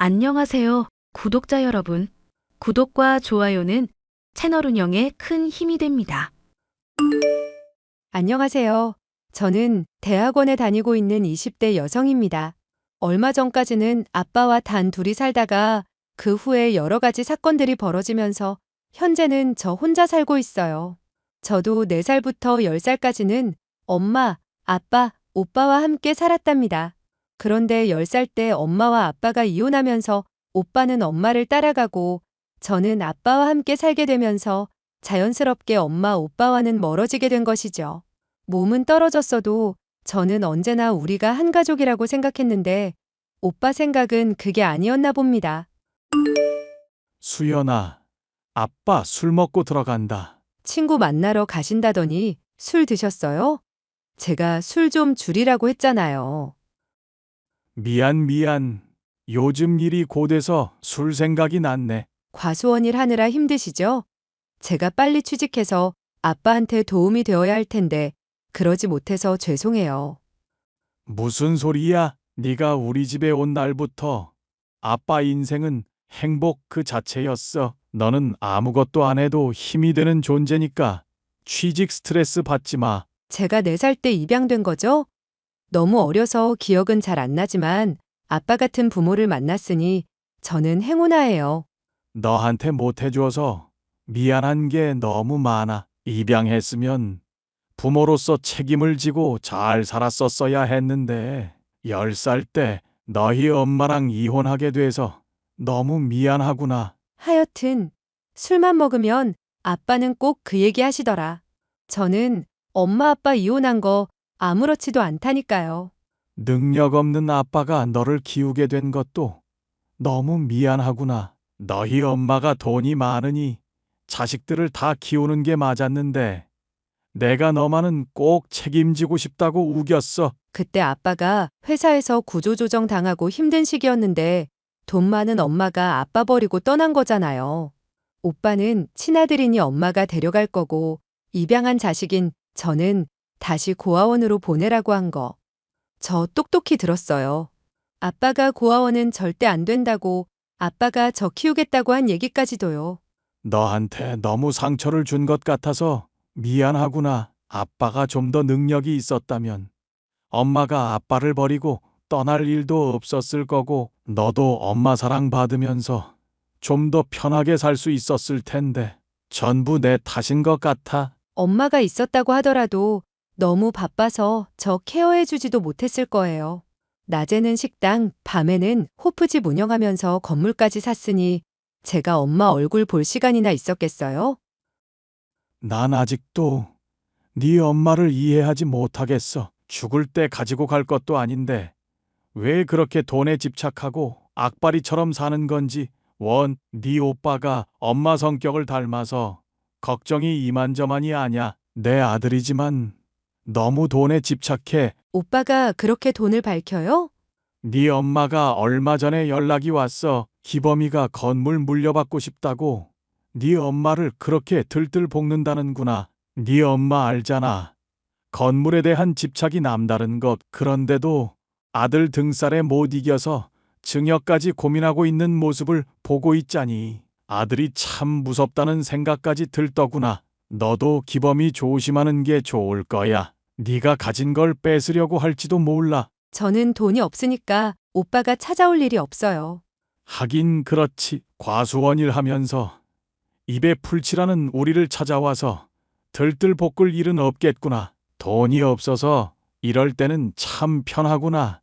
안녕하세요, 구독자 여러분. 구독과 좋아요는 채널 운영에 큰 힘이 됩니다. 안녕하세요. 저는 대학원에 다니고 있는 20대 여성입니다. 얼마 전까지는 아빠와 단 둘이 살다가 그 후에 여러 가지 사건들이 벌어지면서 현재는 저 혼자 살고 있어요. 저도 4살부터 10살까지는 엄마, 아빠, 오빠와 함께 살았답니다. 그런데 10살 때 엄마와 아빠가 이혼하면서 오빠는 엄마를 따라가고 저는 아빠와 함께 살게 되면서 자연스럽게 엄마, 오빠와는 멀어지게 된 것이죠. 몸은 떨어졌어도 저는 언제나 우리가 한 가족이라고 생각했는데 오빠 생각은 그게 아니었나 봅니다. 수연아, 아빠 술 먹고 들어간다. 친구 만나러 가신다더니 술 드셨어요? 제가 술 좀 줄이라고 했잖아요. 미안. 요즘 일이 고돼서 술 생각이 났네. 과수원 일 하느라 힘드시죠? 제가 빨리 취직해서 아빠한테 도움이 되어야 할 텐데 그러지 못해서 죄송해요. 무슨 소리야? 네가 우리 집에 온 날부터 아빠 인생은 행복 그 자체였어. 너는 아무것도 안 해도 힘이 되는 존재니까 취직 스트레스 받지 마. 제가 4살 때 입양된 거죠? 너무 어려서 기억은 잘 안 나지만 아빠 같은 부모를 만났으니 저는 행운아예요. 너한테 못 해줘서 미안한 게 너무 많아. 입양했으면 부모로서 책임을 지고 잘 살았었어야 했는데 10살 때 너희 엄마랑 이혼하게 돼서 너무 미안하구나. 하여튼 술만 먹으면 아빠는 꼭 그 얘기 하시더라. 저는 엄마 아빠 이혼한 거 아무렇지도 않다니까요. 능력 없는 아빠가 너를 키우게 된 것도 너무 미안하구나. 너희 엄마가 돈이 많으니 자식들을 다 키우는 게 맞았는데 내가 너만은 꼭 책임지고 싶다고 우겼어. 그때 아빠가 회사에서 구조조정 당하고 힘든 시기였는데 돈 많은 엄마가 아빠 버리고 떠난 거잖아요. 오빠는 친아들이니 엄마가 데려갈 거고 입양한 자식인 저는 다시 고아원으로 보내라고 한 거. 저 똑똑히 들었어요. 아빠가 고아원은 절대 안 된다고 아빠가 저 키우겠다고 한 얘기까지도요. 너한테 너무 상처를 준 것 같아서 미안하구나. 아빠가 좀 더 능력이 있었다면 엄마가 아빠를 버리고 떠날 일도 없었을 거고 너도 엄마 사랑 받으면서 좀 더 편하게 살 수 있었을 텐데 전부 내 탓인 것 같아. 엄마가 있었다고 하더라도 너무 바빠서 저 케어해주지도 못했을 거예요. 낮에는 식당, 밤에는 호프집 운영하면서 건물까지 샀으니 제가 엄마 얼굴 볼 시간이나 있었겠어요? 난 아직도 네 엄마를 이해하지 못하겠어. 죽을 때 가지고 갈 것도 아닌데 왜 그렇게 돈에 집착하고 악바리처럼 사는 건지. 네 오빠가 엄마 성격을 닮아서 걱정이 이만저만이 아냐. 내 아들이지만 너무 돈에 집착해. 오빠가 그렇게 돈을 밝혀요? 네 엄마가 얼마 전에 연락이 왔어. 기범이가 건물 물려받고 싶다고. 네 엄마를 그렇게 들들 볶는다는구나. 네 엄마 알잖아. 건물에 대한 집착이 남다른 것. 그런데도 아들 등살에 못 이겨서 증여까지 고민하고 있는 모습을 보고 있자니 아들이 참 무섭다는 생각까지 들더구나. 너도 기범이 조심하는 게 좋을 거야. 네가 가진 걸 뺏으려고 할지도 몰라. 저는 돈이 없으니까 오빠가 찾아올 일이 없어요. 하긴 그렇지. 과수원 일 하면서 입에 풀칠하는 우리를 찾아와서 들들 볶을 일은 없겠구나. 돈이 없어서 이럴 때는 참 편하구나.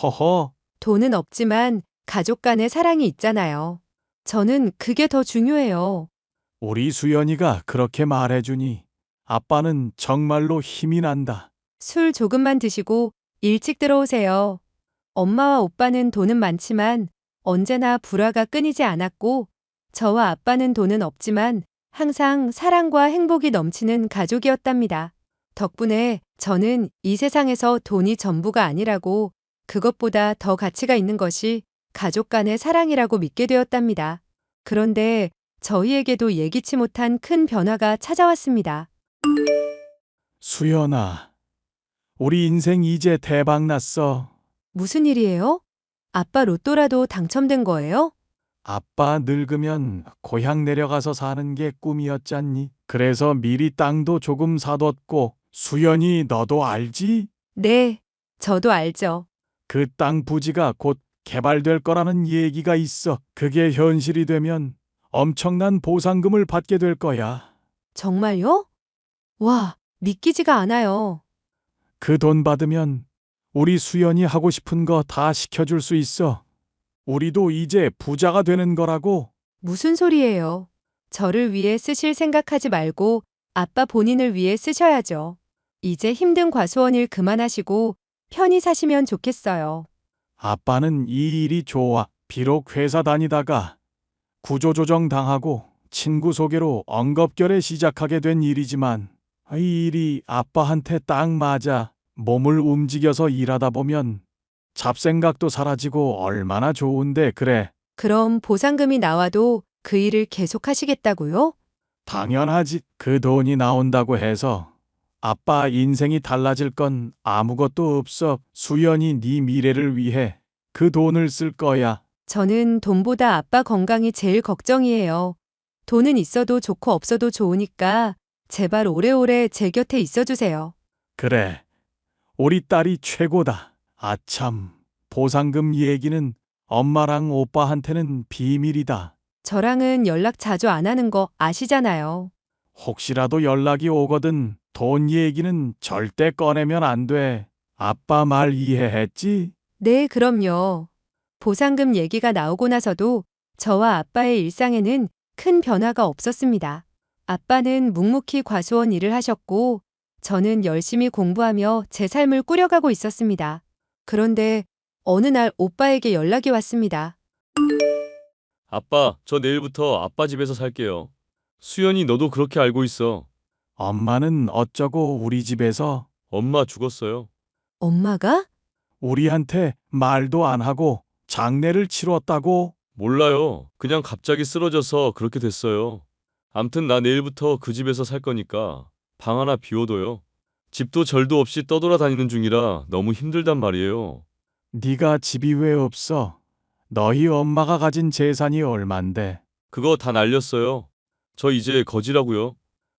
허허. 돈은 없지만 가족 간의 사랑이 있잖아요. 저는 그게 더 중요해요. 우리 수연이가 그렇게 말해주니 아빠는 정말로 힘이 난다. 술 조금만 드시고 일찍 들어오세요. 엄마와 오빠는 돈은 많지만 언제나 불화가 끊이지 않았고 저와 아빠는 돈은 없지만 항상 사랑과 행복이 넘치는 가족이었답니다. 덕분에 저는 이 세상에서 돈이 전부가 아니라고 그것보다 더 가치가 있는 것이 가족 간의 사랑이라고 믿게 되었답니다. 그런데 저희에게도 예기치 못한 큰 변화가 찾아왔습니다. 수연아, 우리 인생 이제 대박 났어. 무슨 일이에요? 아빠 로또라도 당첨된 거예요? 아빠 늙으면 고향 내려가서 사는 게 꿈이었잖니. 그래서 미리 땅도 조금 사뒀고, 수연이 너도 알지? 네, 저도 알죠. 그 땅 부지가 곧 개발될 거라는 얘기가 있어. 그게 현실이 되면 엄청난 보상금을 받게 될 거야. 정말요? 와, 믿기지가 않아요. 그 돈 받으면 우리 수연이 하고 싶은 거 다 시켜줄 수 있어. 우리도 이제 부자가 되는 거라고. 무슨 소리예요? 저를 위해 쓰실 생각하지 말고 아빠 본인을 위해 쓰셔야죠. 이제 힘든 과수원 일 그만하시고 편히 사시면 좋겠어요. 아빠는 이 일이 좋아. 비록 회사 다니다가 구조조정 당하고 친구 소개로 엉겁결에 시작하게 된 일이지만 이 일이 아빠한테 딱 맞아. 몸을 움직여서 일하다 보면 잡생각도 사라지고 얼마나 좋은데 그래. 그럼 보상금이 나와도 그 일을 계속 하시겠다고요? 당연하지. 그 돈이 나온다고 해서 아빠 인생이 달라질 건 아무것도 없어. 수연이 네 미래를 위해 그 돈을 쓸 거야. 저는 돈보다 아빠 건강이 제일 걱정이에요. 돈은 있어도 좋고 없어도 좋으니까 제발 오래오래 제 곁에 있어 주세요. 그래. 우리 딸이 최고다. 아참. 보상금 얘기는 엄마랑 오빠한테는 비밀이다. 저랑은 연락 자주 안 하는 거 아시잖아요. 혹시라도 연락이 오거든 돈 얘기는 절대 꺼내면 안 돼. 아빠 말 이해했지? 네, 그럼요. 보상금 얘기가 나오고 나서도 저와 아빠의 일상에는 큰 변화가 없었습니다. 아빠는 묵묵히 과수원 일을 하셨고, 저는 열심히 공부하며 제 삶을 꾸려가고 있었습니다. 그런데 어느 날 오빠에게 연락이 왔습니다. 아빠, 저 내일부터 아빠 집에서 살게요. 수연이 너도 그렇게 알고 있어. 엄마는 어쩌고 우리 집에서 엄마 죽었어요. 엄마가? 우리한테 말도 안 하고 장례를 치렀다고? 몰라요. 그냥 갑자기 쓰러져서 그렇게 됐어요. 암튼 나 내일부터 그 집에서 살 거니까 방 하나 비워둬요. 집도 절도 없이 떠돌아다니는 중이라 너무 힘들단 말이에요. 네가 집이 왜 없어? 너희 엄마가 가진 재산이 얼만데? 그거 다 날렸어요. 저 이제 거지라고요.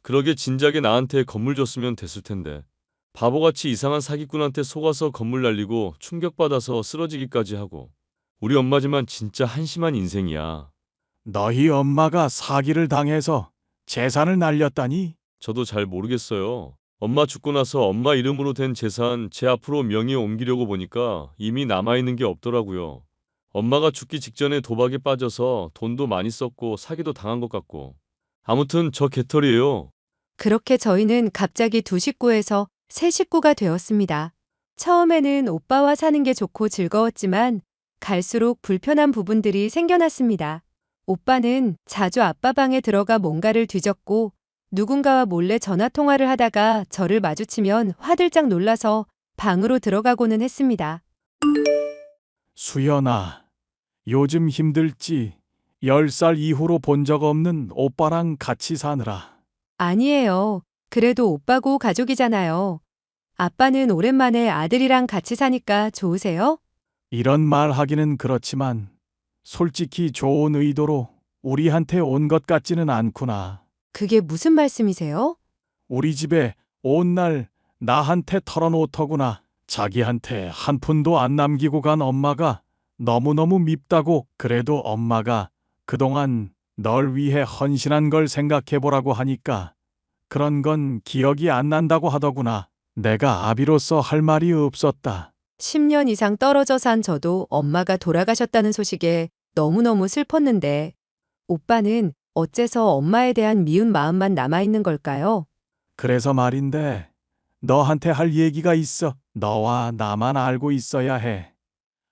그러게 진작에 나한테 건물 줬으면 됐을 텐데. 바보같이 이상한 사기꾼한테 속아서 건물 날리고 충격받아서 쓰러지기까지 하고. 우리 엄마지만 진짜 한심한 인생이야. 너희 엄마가 사기를 당해서 재산을 날렸다니? 저도 잘 모르겠어요. 엄마 죽고 나서 엄마 이름으로 된 재산 제 앞으로 명의에 옮기려고 보니까 이미 남아있는 게 없더라고요. 엄마가 죽기 직전에 도박에 빠져서 돈도 많이 썼고 사기도 당한 것 같고. 아무튼 저 개털이에요. 그렇게 저희는 갑자기 두 식구에서 세 식구가 되었습니다. 처음에는 오빠와 사는 게 좋고 즐거웠지만 갈수록 불편한 부분들이 생겨났습니다. 오빠는 자주 아빠 방에 들어가 뭔가를 뒤졌고 누군가와 몰래 전화 통화를 하다가 저를 마주치면 화들짝 놀라서 방으로 들어가고는 했습니다. 수연아, 요즘 힘들지? 10살 이후로 본 적 없는 오빠랑 같이 사느라. 아니에요. 그래도 오빠고 가족이잖아요. 아빠는 오랜만에 아들이랑 같이 사니까 좋으세요? 이런 말 하기는 그렇지만 솔직히 좋은 의도로 우리한테 온 것 같지는 않구나. 그게 무슨 말씀이세요? 우리 집에 온 날 나한테 털어놓더구나. 자기한테 한 푼도 안 남기고 간 엄마가 너무너무 밉다고. 그래도 엄마가 그동안 널 위해 헌신한 걸 생각해보라고 하니까 그런 건 기억이 안 난다고 하더구나. 내가 아비로서 할 말이 없었다. 10년 이상 떨어져 산 저도 엄마가 돌아가셨다는 소식에 너무너무 슬펐는데 오빠는 어째서 엄마에 대한 미운 마음만 남아있는 걸까요? 그래서 말인데 너한테 할 얘기가 있어. 너와 나만 알고 있어야 해.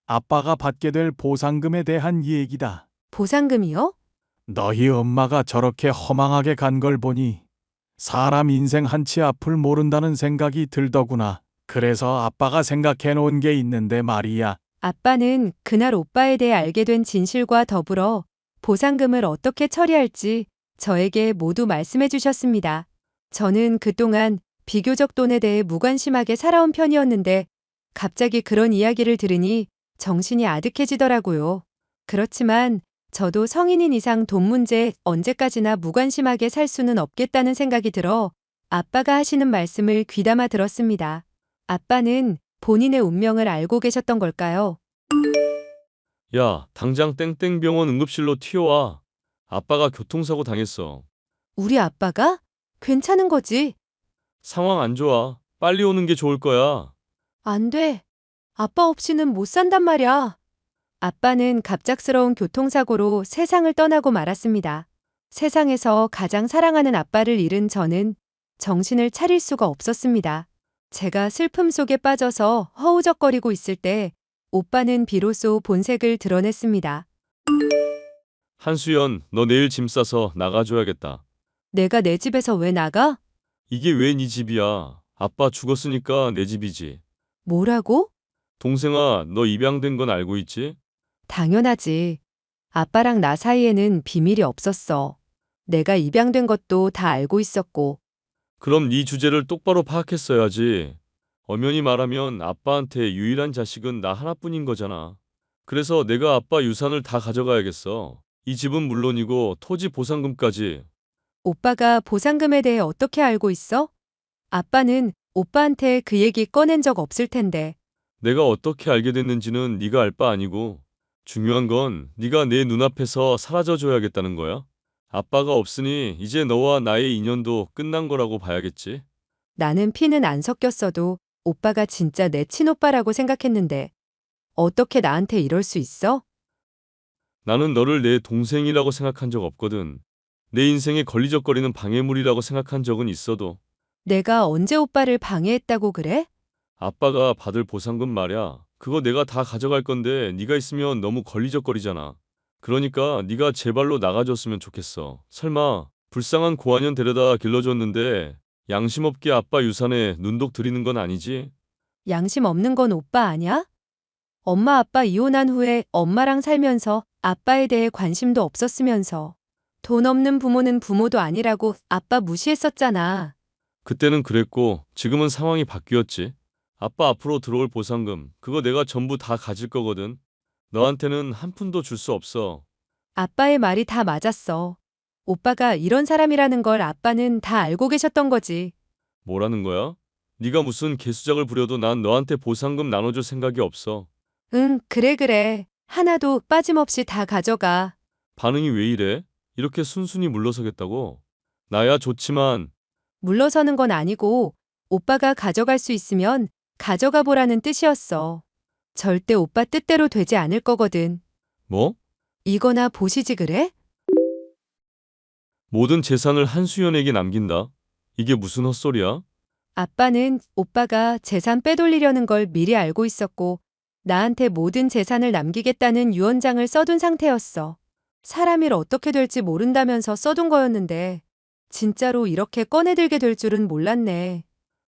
아빠가 받게 될 보상금에 대한 얘기다. 보상금이요? 너희 엄마가 저렇게 허망하게 간 걸 보니 사람 인생 한치 앞을 모른다는 생각이 들더구나. 그래서 아빠가 생각해 놓은 게 있는데 말이야. 아빠는 그날 오빠에 대해 알게 된 진실과 더불어 보상금을 어떻게 처리할지 저에게 모두 말씀해 주셨습니다. 저는 그동안 비교적 돈에 대해 무관심하게 살아온 편이었는데 갑자기 그런 이야기를 들으니 정신이 아득해지더라고요. 그렇지만 저도 성인인 이상 돈 문제 언제까지나 무관심하게 살 수는 없겠다는 생각이 들어 아빠가 하시는 말씀을 귀담아 들었습니다. 아빠는 본인의 운명을 알고 계셨던 걸까요? 야, 당장 땡땡병원 응급실로 튀어와. 아빠가 교통사고 당했어. 우리 아빠가? 괜찮은 거지? 상황 안 좋아. 빨리 오는 게 좋을 거야. 안 돼. 아빠 없이는 못 산단 말이야. 아빠는 갑작스러운 교통사고로 세상을 떠나고 말았습니다. 세상에서 가장 사랑하는 아빠를 잃은 저는 정신을 차릴 수가 없었습니다. 제가 슬픔 속에 빠져서 허우적거리고 있을 때 오빠는 비로소 본색을 드러냈습니다. 한수연, 너 내일 짐 싸서 나가줘야겠다. 내가 내 집에서 왜 나가? 이게 왜 네 집이야? 아빠 죽었으니까 내 집이지. 뭐라고? 동생아, 너 입양된 건 알고 있지? 당연하지. 아빠랑 나 사이에는 비밀이 없었어. 내가 입양된 것도 다 알고 있었고. 그럼 네 주제를 똑바로 파악했어야지. 엄연히 말하면 아빠한테 유일한 자식은 나 하나뿐인 거잖아. 그래서 내가 아빠 유산을 다 가져가야겠어. 이 집은 물론이고 토지 보상금까지. 오빠가 보상금에 대해 어떻게 알고 있어? 아빠는 오빠한테 그 얘기 꺼낸 적 없을 텐데. 내가 어떻게 알게 됐는지는 네가 알 바 아니고 중요한 건 네가 내 눈앞에서 사라져줘야겠다는 거야. 아빠가 없으니 이제 너와 나의 인연도 끝난 거라고 봐야겠지. 나는 피는 안 섞였어도 오빠가 진짜 내 친오빠라고 생각했는데 어떻게 나한테 이럴 수 있어? 나는 너를 내 동생이라고 생각한 적 없거든. 내 인생에 걸리적거리는 방해물이라고 생각한 적은 있어도 내가 언제 오빠를 방해했다고 그래? 아빠가 받을 보상금 말야. 그거 내가 다 가져갈 건데 네가 있으면 너무 걸리적거리잖아. 그러니까 네가 제발로 나가줬으면 좋겠어. 설마 불쌍한 고아년 데려다 길러줬는데 양심 없게 아빠 유산에 눈독 들이는 건 아니지? 양심 없는 건 오빠 아냐? 엄마 아빠 이혼한 후에 엄마랑 살면서 아빠에 대해 관심도 없었으면서 돈 없는 부모는 부모도 아니라고 아빠 무시했었잖아. 그때는 그랬고 지금은 상황이 바뀌었지. 아빠 앞으로 들어올 보상금 그거 내가 전부 다 가질 거거든. 너한테는 한 푼도 줄 수 없어. 아빠의 말이 다 맞았어. 오빠가 이런 사람이라는 걸 아빠는 다 알고 계셨던 거지. 뭐라는 거야? 네가 무슨 개수작을 부려도 난 너한테 보상금 나눠줄 생각이 없어. 응, 그래. 하나도 빠짐없이 다 가져가. 반응이 왜 이래? 이렇게 순순히 물러서겠다고? 나야 좋지만 물러서는 건 아니고 오빠가 가져갈 수 있으면 가져가 보라는 뜻이었어. 절대 오빠 뜻대로 되지 않을 거거든. 뭐? 이거나 보시지 그래? 모든 재산을 한수연에게 남긴다. 이게 무슨 헛소리야? 아빠는 오빠가 재산 빼돌리려는 걸 미리 알고 있었고 나한테 모든 재산을 남기겠다는 유언장을 써둔 상태였어. 사람 일 어떻게 될지 모른다면서 써둔 거였는데 진짜로 이렇게 꺼내들게 될 줄은 몰랐네.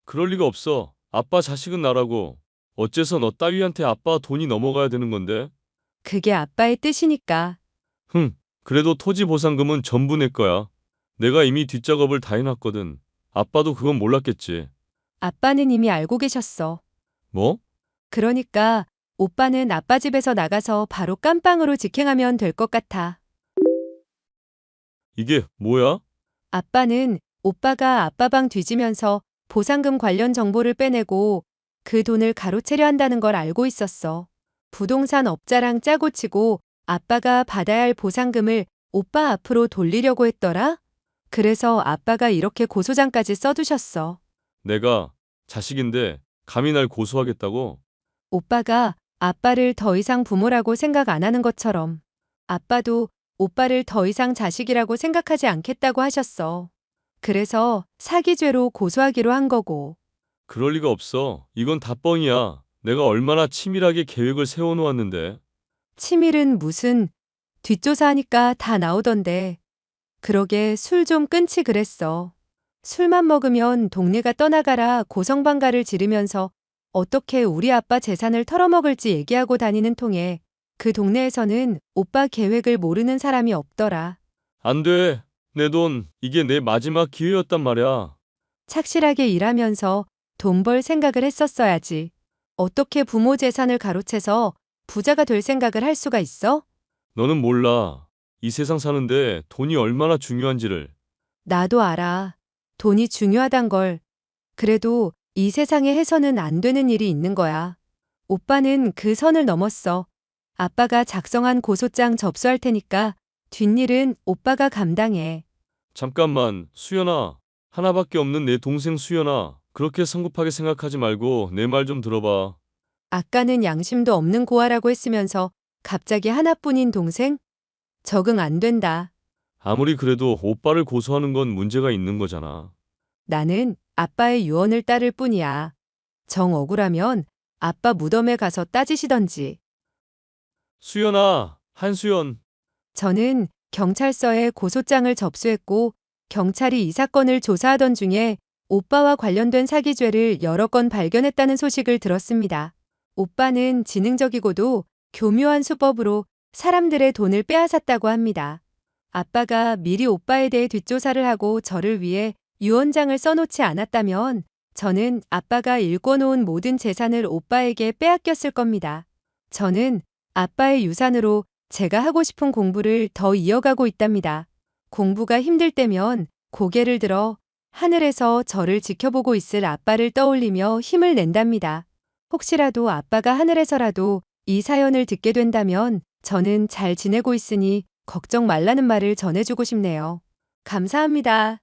그럴 리가 없어. 아빠 자식은 나라고. 어째서 너 따위한테 아빠 돈이 넘어가야 되는 건데? 그게 아빠의 뜻이니까. 그래도 토지 보상금은 전부 내 거야. 내가 이미 뒷작업을 다 해놨거든. 아빠도 그건 몰랐겠지. 아빠는 이미 알고 계셨어. 뭐? 그러니까 오빠는 아빠 집에서 나가서 바로 깜빵으로 직행하면 될 것 같아. 이게 뭐야? 아빠는 오빠가 아빠 방 뒤지면서 보상금 관련 정보를 빼내고 그 돈을 가로채려 한다는 걸 알고 있었어. 부동산 업자랑 짜고 치고 아빠가 받아야 할 보상금을 오빠 앞으로 돌리려고 했더라? 그래서 아빠가 이렇게 고소장까지 써두셨어. 내가 자식인데 감히 날 고소하겠다고? 오빠가 아빠를 더 이상 부모라고 생각 안 하는 것처럼 아빠도 오빠를 더 이상 자식이라고 생각하지 않겠다고 하셨어. 그래서 사기죄로 고소하기로 한 거고. 그럴 리가 없어. 이건 다 뻥이야. 내가 얼마나 치밀하게 계획을 세워놓았는데. 치밀은 무슨 뒷조사하니까 다 나오던데. 그러게 술 좀 끊지 그랬어. 술만 먹으면 동네가 떠나가라 고성방가를 지르면서 어떻게 우리 아빠 재산을 털어먹을지 얘기하고 다니는 통에 그 동네에서는 오빠 계획을 모르는 사람이 없더라. 안 돼. 내 돈, 이게 내 마지막 기회였단 말이야. 착실하게 일하면서 돈 벌 생각을 했었어야지. 어떻게 부모 재산을 가로채서 부자가 될 생각을 할 수가 있어? 너는 몰라. 이 세상 사는데 돈이 얼마나 중요한지를. 나도 알아. 돈이 중요하단 걸. 그래도 이 세상에 해서는 안 되는 일이 있는 거야. 오빠는 그 선을 넘었어. 아빠가 작성한 고소장 접수할 테니까 뒷일은 오빠가 감당해. 잠깐만, 수연아. 하나밖에 없는 내 동생 수연아. 그렇게 성급하게 생각하지 말고 내 말 좀 들어봐. 아까는 양심도 없는 고아라고 했으면서 갑자기 하나뿐인 동생? 적응 안 된다. 아무리 그래도 오빠를 고소하는 건 문제가 있는 거잖아. 나는 아빠의 유언을 따를 뿐이야. 정 억울하면 아빠 무덤에 가서 따지시던지. 수연아, 한수연. 저는 경찰서에 고소장을 접수했고 경찰이 이 사건을 조사하던 중에 오빠와 관련된 사기죄를 여러 건 발견했다는 소식을 들었습니다. 오빠는 지능적이고도 교묘한 수법으로 사람들의 돈을 빼앗았다고 합니다. 아빠가 미리 오빠에 대해 뒷조사를 하고 저를 위해 유언장을 써놓지 않았다면 저는 아빠가 일궈놓은 모든 재산을 오빠에게 빼앗겼을 겁니다. 저는 아빠의 유산으로 제가 하고 싶은 공부를 더 이어가고 있답니다. 공부가 힘들 때면 고개를 들어 하늘에서 저를 지켜보고 있을 아빠를 떠올리며 힘을 낸답니다. 혹시라도 아빠가 하늘에서라도 이 사연을 듣게 된다면 저는 잘 지내고 있으니 걱정 말라는 말을 전해주고 싶네요. 감사합니다.